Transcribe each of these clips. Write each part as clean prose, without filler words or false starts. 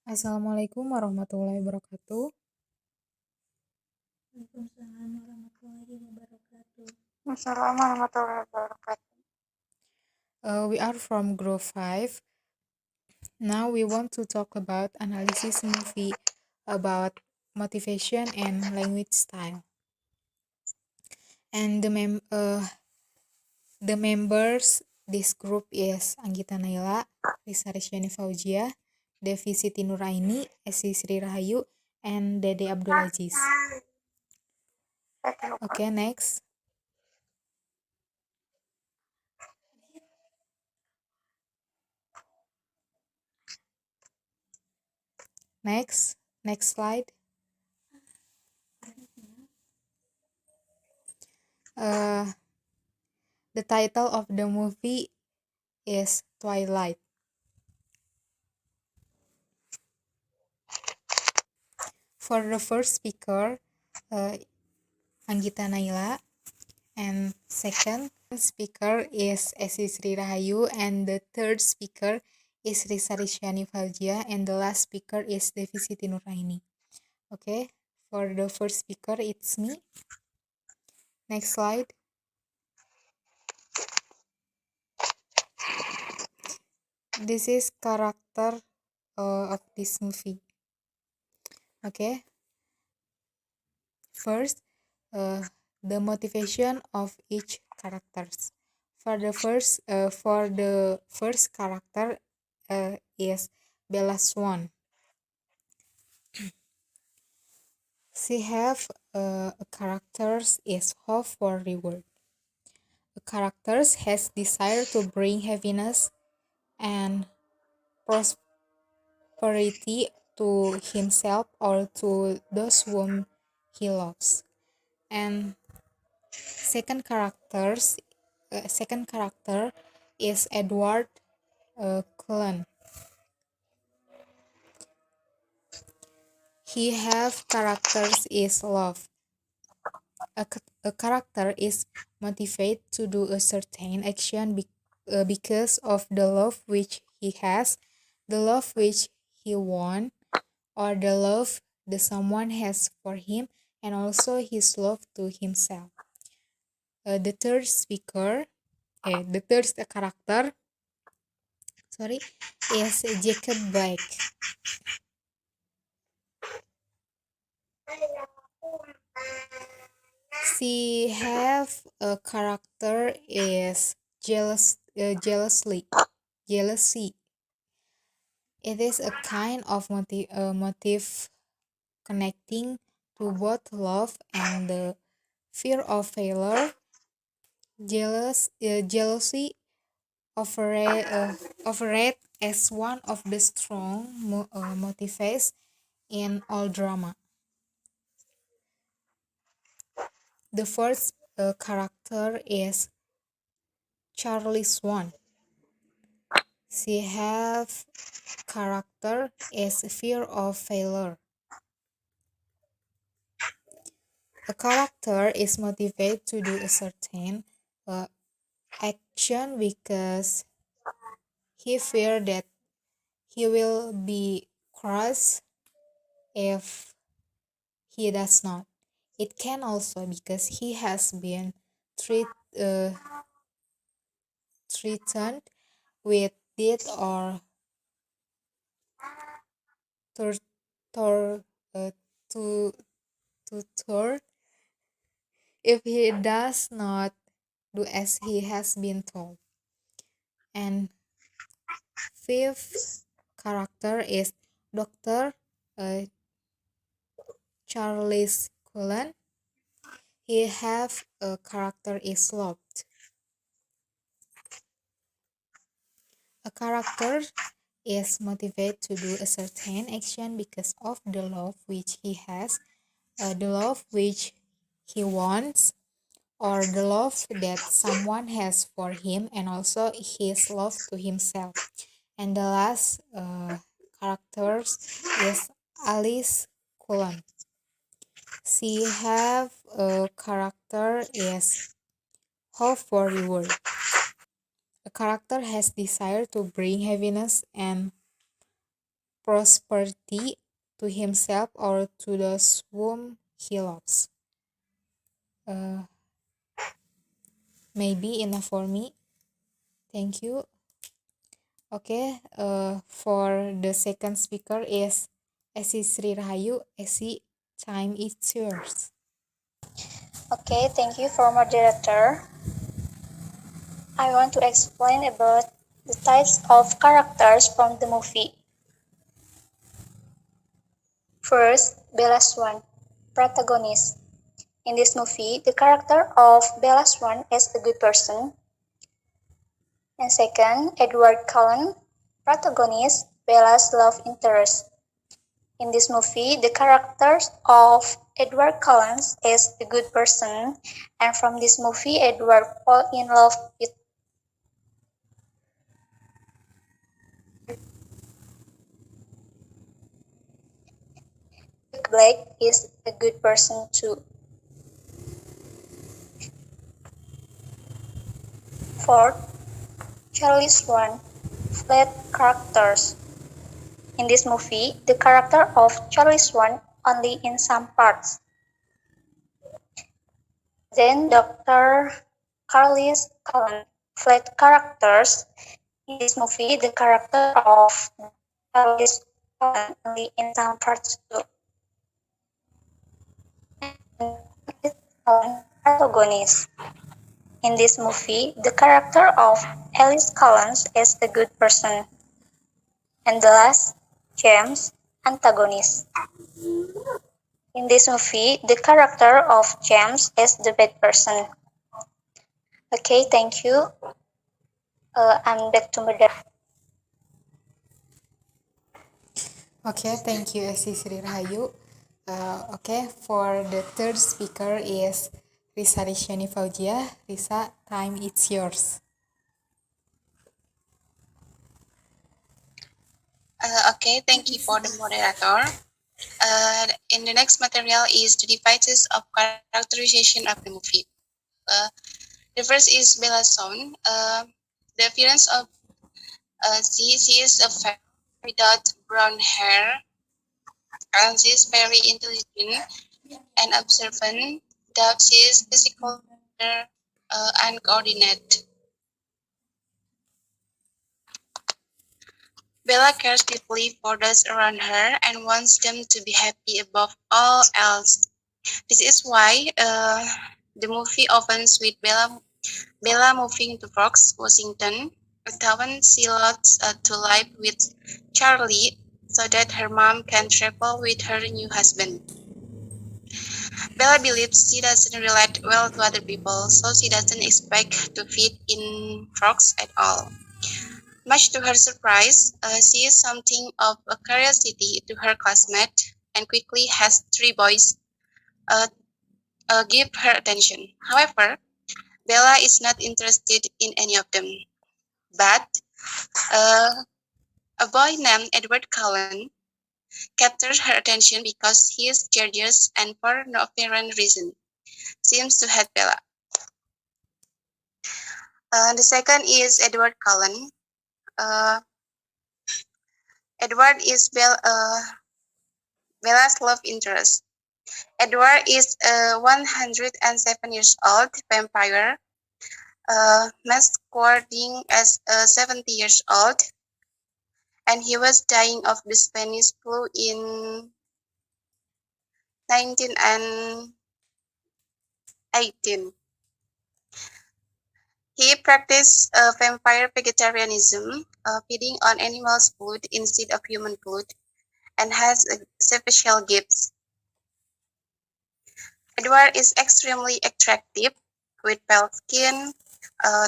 Assalamualaikum warahmatullahi wabarakatuh. Waalaikumsalam warahmatullahi wabarakatuh. Assalamualaikum warahmatullahi wabarakatuh. We are from Group 5. Now we want to talk about analysis movie about motivation and language style. And the members this group is Anggita Naila, Risa Resyani Fauzia, Devi Siti Nuraini, Esi Sri Rahayu, and Dede Abdul Aziz. Okay, next. Next slide. The title of the movie is Twilight. For the first speaker, Anggita Naila, and second speaker is Esi Sri Rahayu, and the third speaker is Risa Risyani Fauzia, and the last speaker is Devi Siti Nuraini. Okay, for the first speaker, it's me. Next slide. This is character of this movie. Okay. First, the motivation of each characters. For the first character is Bella Swan. She have a characters is hope for reward. A characters has desire to bring happiness and prosperity to himself or to those whom he loves. And second character is Edward Cullen. He have characters is love. A character is motivated to do a certain action because of the love which he has, the love which he wants, or the love that someone has for him, and also his love to himself. The third character, is Jacob Black. She have a character is jealousy. It is a kind of motive connecting to both love and the fear of failure. Jealousy operates as one of the strong motives in all drama. The first character is Charlie Swan. She have character is fear of failure. A character is motivated to do a certain action because he fear that he will be crushed if he does not. It can also because he has been threatened with death or torture if he does not do as he has been told. And fifth character is Dr. Charles Cullen. He have a character is loved. A character is motivated to do a certain action because of the love which he has, the love which he wants, or the love that someone has for him, and also his love to himself. And the last character is Alice Cullen. She have a character is hope for reward. A character has desire to bring happiness and prosperity to himself or to those whom he loves. Maybe enough for me. Thank you. Okay, for the second speaker is Esi Sri Rahayu. Esi, time is yours. Okay, thank you for moderator. I want to explain about the types of characters from the movie. First, Bella Swan, protagonist. In this movie, the character of Bella Swan is a good person. And second, Edward Cullen, protagonist, Bella's love interest. In this movie, the character of Edward Cullen is a good person, and from this movie, Edward falls in love with Blake is a good person too. Fourth, Charlie Swan, flat characters. In this movie, the character of Charlie Swan only in some parts. Then Dr. Carlis Cullen, flat characters. In this movie, the character of Charles Cullen only in some parts too. Protagonist. In this movie, the character of Alice Collins is a good person. And the last, James, antagonist. In this movie, the character of James is the bad person. Okay, thank you. I'm back to Medar. Okay, thank you, Esi Sri Rahayu. Okay, for the third speaker is Risa Rishani Fauzia. Risa, time is yours. Okay, thank you for the moderator. In the next material is the devices of characterization of the movie. The first is Bella Swan. The appearance of she is a fair without brown hair, and she is very intelligent and observant, that she is physical and coordinate. Bella cares deeply for those around her and wants them to be happy above all else. This is why the movie opens with Bella moving to Fox, Washington, a town she loves to live with Charlie so that her mom can travel with her new husband. Bella believes she doesn't relate well to other people, so she doesn't expect to fit in Fox at all. Much to her surprise, she is something of a curiosity to her classmate and quickly has three boys give her attention. However, Bella is not interested in any of them. But a boy named Edward Cullen captures her attention because he is gorgeous and for no apparent reason seems to hate Bella. The second is Edward Cullen. Uh, Edward is Bella's love interest. Edward is a 107 years old vampire, masquerading as 70 years old, and he was dying of the Spanish flu in 1918. He practiced vampire vegetarianism, feeding on animals' blood instead of human blood, and has special gifts. Edward is extremely attractive, with pale skin,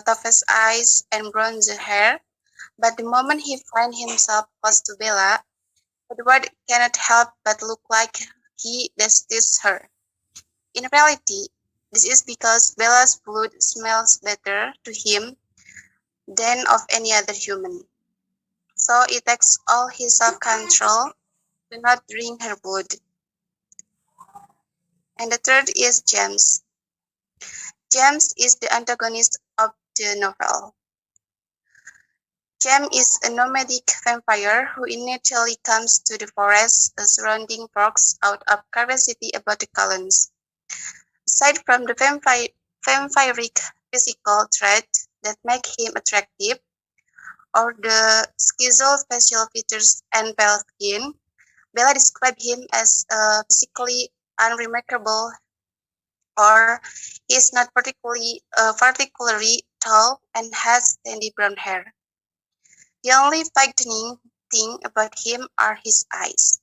toughest eyes, and bronze hair. But the moment he finds himself close to Bella, Edward cannot help but look like he detests her. In reality, this is because Bella's blood smells better to him than of any other human. So it takes all his self-control to not drink her blood. And the third is James. James is the antagonist of the novel. James is a nomadic vampire who initially comes to the forest surrounding Parks out of curiosity about the colonies. Aside from the vampiric physical traits that make him attractive, or the schizo facial features and pale skin, Bella described him as physically unremarkable, or he is not particularly tall and has sandy brown hair. The only frightening thing about him are his eyes,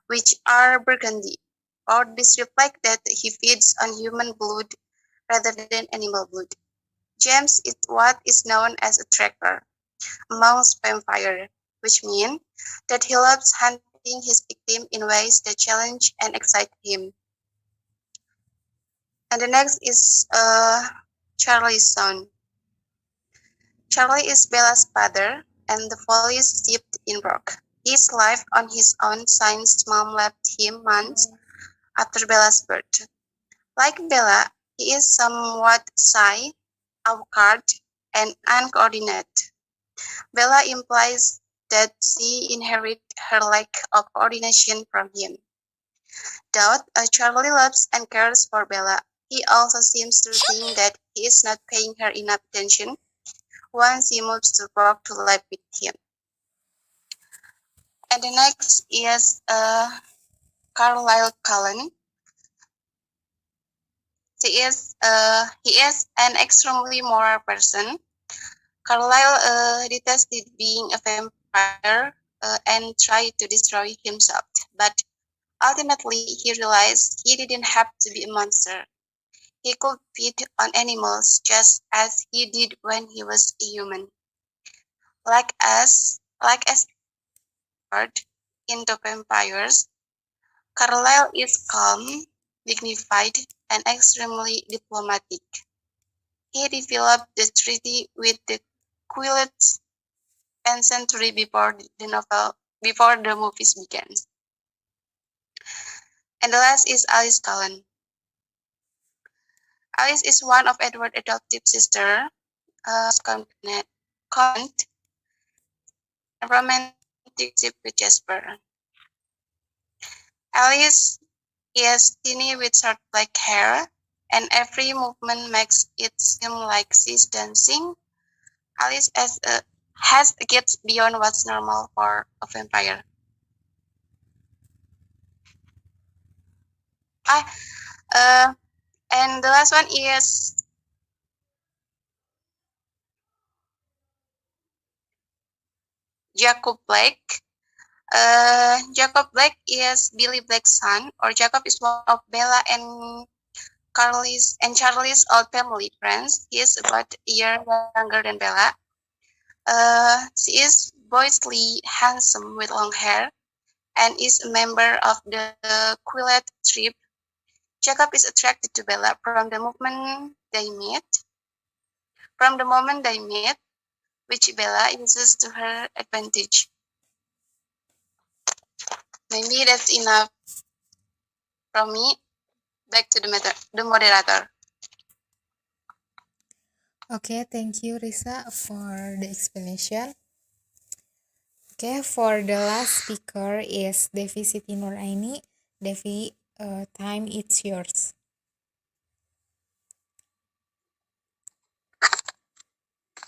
which are burgundy, or this reflects that he feeds on human blood rather than animal blood. James is what is known as a tracker amongst vampires, which means that he loves hunting his victim in ways that challenge and excite him. And the next is Charlie's son. Charlie is Bella's father, and the family is steeped in work. His life on his own since mom left him months after Bella's birth. Like Bella, he is somewhat shy, awkward, and uncoordinated. Bella implies that she inherits her lack of coordination from him. Though Charlie loves and cares for Bella, he also seems to think that he is not paying her enough attention once he moves to work to live with him. And the next is Carlisle Cullen. He is an extremely moral person. Carlisle detested being a vampire and tried to destroy himself, but ultimately he realized he didn't have to be a monster. He could feed on animals just as he did when he was a human. Like as into vampires, Carlyle is calm, dignified, and extremely diplomatic. He developed the treaty with the Quileutes a century before the movies began. And the last is Alice Cullen. Alice is one of Edward's adoptive sisters, Count, a romantic relationship with Jasper. Alice is skinny with short black hair, and every movement makes it seem like she's dancing. Alice has gets beyond what's normal for a vampire. Ah, and the last one is Jacob Blake. Jacob Blake is Billy Blake's son, or Jacob is one of Bella and Charlie's old family friends. He is about a year younger than Bella. She is boyishly handsome with long hair and is a member of the Quileute tribe. Jacob is attracted to Bella from the moment they meet. Which Bella uses to her advantage. Maybe that's enough from me. Back to the moderator. Okay, thank you, Risa, for the explanation. Okay, for the last speaker is Devi Siti Nuraini. Devi, time it's yours.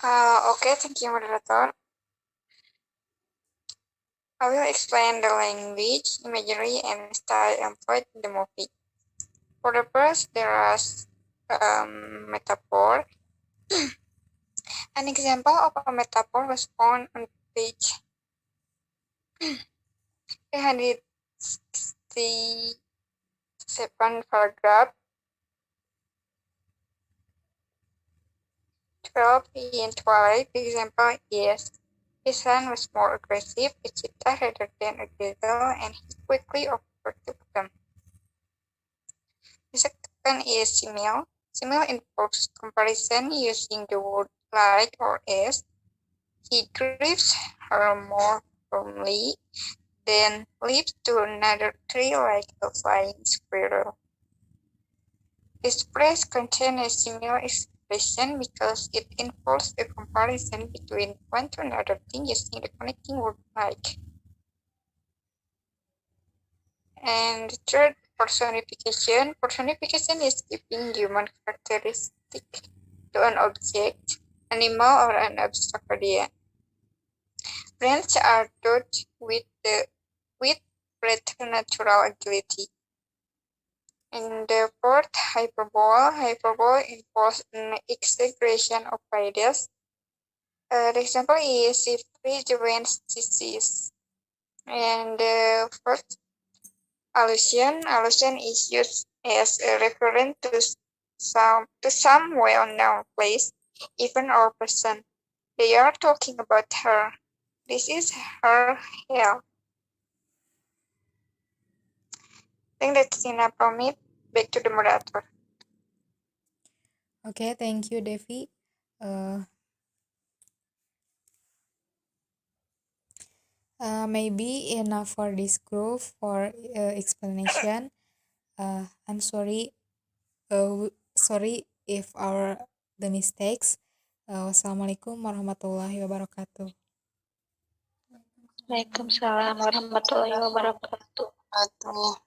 Okay, thank you, moderator. I will explain the language, imagery, and style employed in the movie. For the first, there is metaphor. An example of a metaphor was found on page 367, paragraph 12 in Twilight. The example is: his son was more aggressive, a cheetah rather than a gazelle, and he quickly overtook them. The second is simile. Simile involves comparison using the word like or as. He grips her more firmly, then leaps to another tree like a flying squirrel. This phrase contains a similar expression expression because it involves a comparison between one to another thing using the connecting word like. And the third, personification. Personification is giving human characteristic to an object, animal, or an abstract idea. Brains are taught with preternatural agility. In the fourth, hyperbole. Hyperbole involves an exaggeration of ideas. The example is Friedewin's disease. And the fourth, allusion. Allusion is used as a reference to some well-known place, event, or person. They are talking about her. This is her hair. I think that's enough from it. Back to the moderator. Okay, thank you, Devi. Maybe enough for this group for explanation. I'm sorry. Sorry if the mistakes. Wassalamualaikum warahmatullahi wabarakatuh. Waalaikumsalam warahmatullahi wabarakatuh. Atuh.